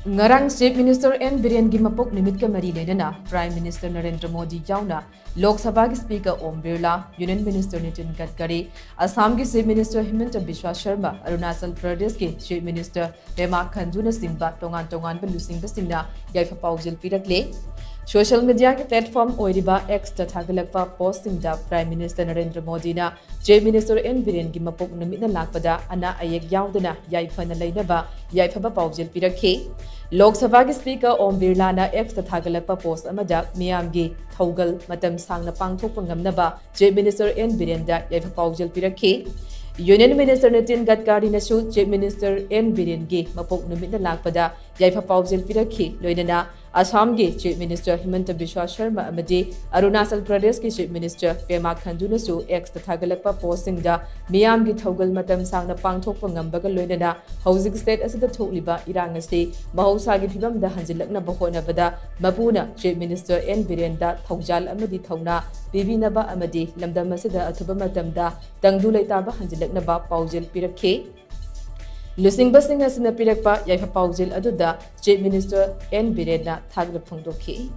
Ngarang Chief Minister N Biren gi Mapok Numit ka mari Leinana Prime Minister Narendra Modi Yaona Lok Sabha ki Speaker Om BIRLA Union Minister NITIN GADKARI ASSAM ki Chief Minister HIMANTA BISWA ARUNACHAL Pradesh ki Chief Minister PEMA KANDU na singba TONGAN LUCHINGBA singna Yaipha Paojel Pirakli Social media ki platform oiriba X ta thagalakpa posting da Prime Minister Narendra Modi na Chief Minister N Biren gi Mapok Numit na lakpada ana ayek yaudana Yaipha na lainaba Yaipha Paojel Pirakli Lok Sabha ki Speaker Om BIRLA na X ta thagalakpa post amada miyamgi thaugal matam sangna pangthokpa ngamnaba Chief Minister N Biren da Yaipha Paojel Pirakli Union Minister NITIN GADKARI nasu Chief Minister N Biren gi Mapok Numit na lakpada Yaipha Paojel Pirakli Leinana ASSAM ki Chief Minister HIMANTA BISWA amadi ARUNACHAL Pradesh ki Chief Minister PEMA KANDU nasu X ta thagalakpa posting da miyamgi thaugal matam sangna pangthokpa ngambaga loinana housing state asida thokliba irang ase mahausa gi phibam da hanjilakna bahona bada mapuna Chief Minister N Biren da thaujal amadi thauna bibinaba amadi lamdam asida athuba matam da tangdu leitaba hanjilakna ba Paojel Pirakli Luchingbा sing asina pirakpa Yaipha Paojel aduda Chief Minister N Biren na thagrap phangdokhi